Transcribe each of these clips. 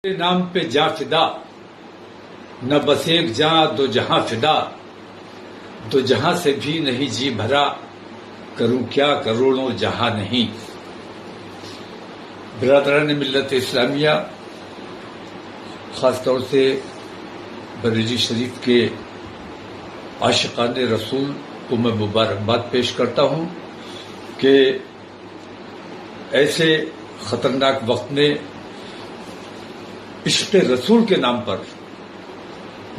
تیرے نام پہ جاں فدا، نہ بس ایک جاں دو جہاں فدا، دو جہاں سے بھی نہیں جی بھرا، کروں کیا کروڑوں جہاں نہیں۔ برادران ملت اسلامیہ، خاص طور سے بریلی شریف کے عاشقان رسول کو میں مبارکباد پیش کرتا ہوں کہ ایسے خطرناک وقت میں عشق رسول کے نام پر،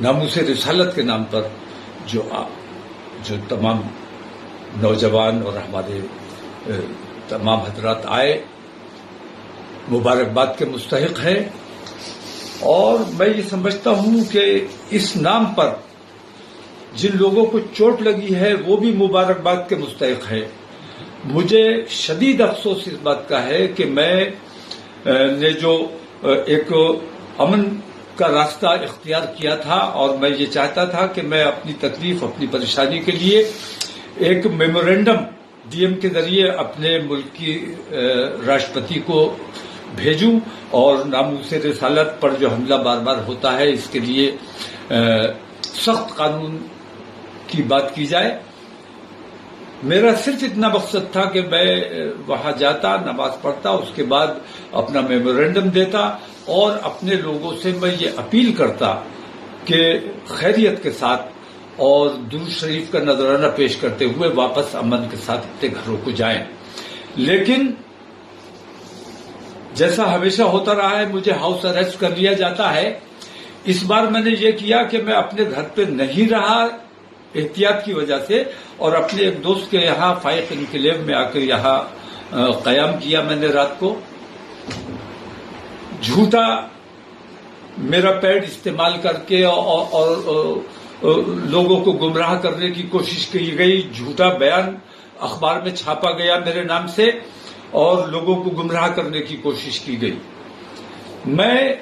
ناموس رسالت کے نام پر جو تمام نوجوان اور ہمارے تمام حضرات آئے، مبارکباد کے مستحق ہیں۔ اور میں یہ سمجھتا ہوں کہ اس نام پر جن لوگوں کو چوٹ لگی ہے وہ بھی مبارکباد کے مستحق ہیں۔ مجھے شدید افسوس اس بات کا ہے کہ میں نے جو ایک امن کا راستہ اختیار کیا تھا، اور میں یہ چاہتا تھا کہ میں اپنی تکلیف، اپنی پریشانی کے لیے ایک میمورینڈم ڈی ایم کے ذریعے اپنے ملک کی راشٹرپتی کو بھیجوں اور ناموس رسالت پر جو حملہ بار بار ہوتا ہے اس کے لیے سخت قانون کی بات کی جائے۔ میرا صرف اتنا مقصد تھا کہ میں وہاں جاتا، نماز پڑھتا، اس کے بعد اپنا میمورینڈم دیتا اور اپنے لوگوں سے میں یہ اپیل کرتا کہ خیریت کے ساتھ اور درود شریف کا نذرانہ پیش کرتے ہوئے واپس امن کے ساتھ اپنے گھروں کو جائیں۔ لیکن جیسا ہمیشہ ہوتا رہا ہے، مجھے ہاؤس اریسٹ کر لیا جاتا ہے۔ اس بار میں نے یہ کیا کہ میں اپنے گھر پہ نہیں رہا احتیاط کی وجہ سے، اور اپنے ایک دوست کے یہاں فائق انکلیو میں آ کر یہاں قیام کیا میں نے رات کو۔ جھوٹا میرا پیڈ استعمال کر کے اور لوگوں کو گمراہ کرنے کی کوشش کی گئی، جھوٹا بیان اخبار میں چھاپا گیا میرے نام سے اور لوگوں کو گمراہ کرنے کی کوشش کی گئی۔ میں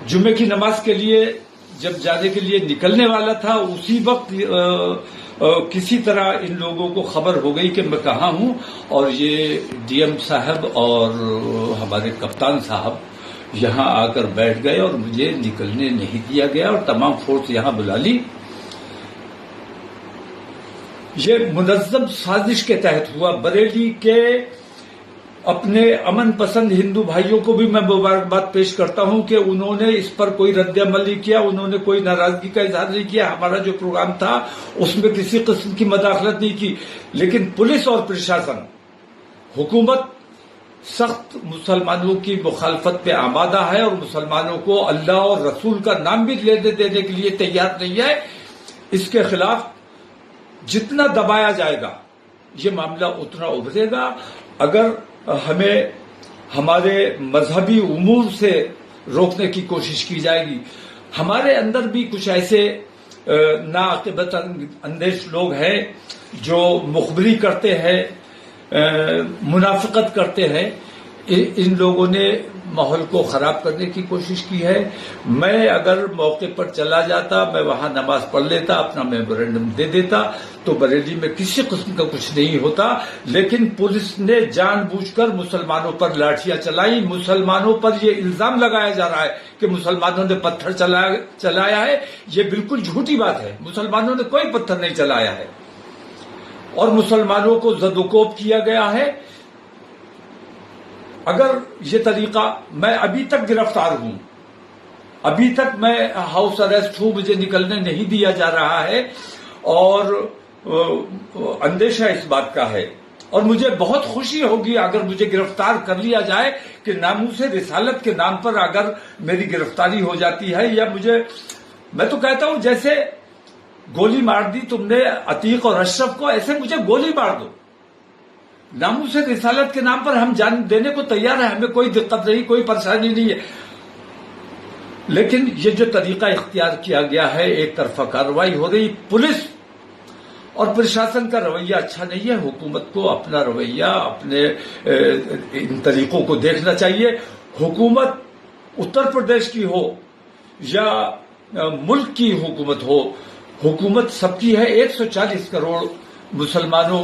جمعے کی نماز کے لیے جب جانے کے لیے نکلنے والا تھا، اسی وقت کسی طرح ان لوگوں کو خبر ہو گئی کہ میں کہاں ہوں، اور یہ ڈی ایم صاحب اور ہمارے کپتان صاحب یہاں آ کر بیٹھ گئے اور مجھے نکلنے نہیں دیا گیا، اور تمام فورس یہاں بلا لی۔ یہ منظم سازش کے تحت ہوا۔ بریلی کے اپنے امن پسند ہندو بھائیوں کو بھی میں مبارکباد پیش کرتا ہوں کہ انہوں نے اس پر کوئی رد عمل نہیں کیا، انہوں نے کوئی ناراضگی کا اظہار نہیں کیا۔ ہمارا جو پروگرام تھا اس میں کسی قسم کی مداخلت نہیں کی، لیکن پولیس اور پرشاسن، حکومت سخت مسلمانوں کی مخالفت پہ آمادہ ہے اور مسلمانوں کو اللہ اور رسول کا نام بھی لینے دینے کے لیے تیار نہیں ہے۔ اس کے خلاف جتنا دبایا جائے گا یہ معاملہ اتنا ابھرے گا۔ اگر ہمیں ہمارے مذہبی امور سے روکنے کی کوشش کی جائے گی، ہمارے اندر بھی کچھ ایسے ناعاقبت اندیش لوگ ہیں جو مخبری کرتے ہیں، منافقت کرتے ہیں، ان لوگوں نے ماحول کو خراب کرنے کی کوشش کی ہے۔ میں اگر موقع پر چلا جاتا، میں وہاں نماز پڑھ لیتا، اپنا میمورینڈم دے دیتا تو بریلی میں کسی قسم کا کچھ نہیں ہوتا۔ لیکن پولیس نے جان بوجھ کر مسلمانوں پر لاٹھیاں چلائی۔ مسلمانوں پر یہ الزام لگایا جا رہا ہے کہ مسلمانوں نے پتھر چلایا ہے۔ یہ بالکل جھوٹی بات ہے، مسلمانوں نے کوئی پتھر نہیں چلایا ہے، اور مسلمانوں کو زد و کوب کیا گیا ہے۔ اگر یہ طریقہ، میں ابھی تک گرفتار ہوں، ابھی تک میں ہاؤس اریسٹ ہوں، مجھے نکلنے نہیں دیا جا رہا ہے، اور اندیشہ اس بات کا ہے، اور مجھے بہت خوشی ہوگی اگر مجھے گرفتار کر لیا جائے کہ ناموس رسالت کے نام پر اگر میری گرفتاری ہو جاتی ہے، یا میں تو کہتا ہوں جیسے گولی مار دی تم نے عتیق اور اشرف کو، ایسے مجھے گولی مار دو۔ ناموس رسالت کے نام پر ہم جان دینے کو تیار ہیں، ہمیں کوئی دقت نہیں، کوئی پریشانی نہیں ہے۔ لیکن یہ جو طریقہ اختیار کیا گیا ہے، ایک طرفہ کارروائی ہو رہی، پولیس اور پرشاسن کا رویہ اچھا نہیں ہے۔ حکومت کو اپنا رویہ، اپنے ان طریقوں کو دیکھنا چاہیے۔ حکومت اتر پردیش کی ہو یا ملک کی حکومت ہو، حکومت سب کی ہے۔ 140 کروڑ مسلمانوں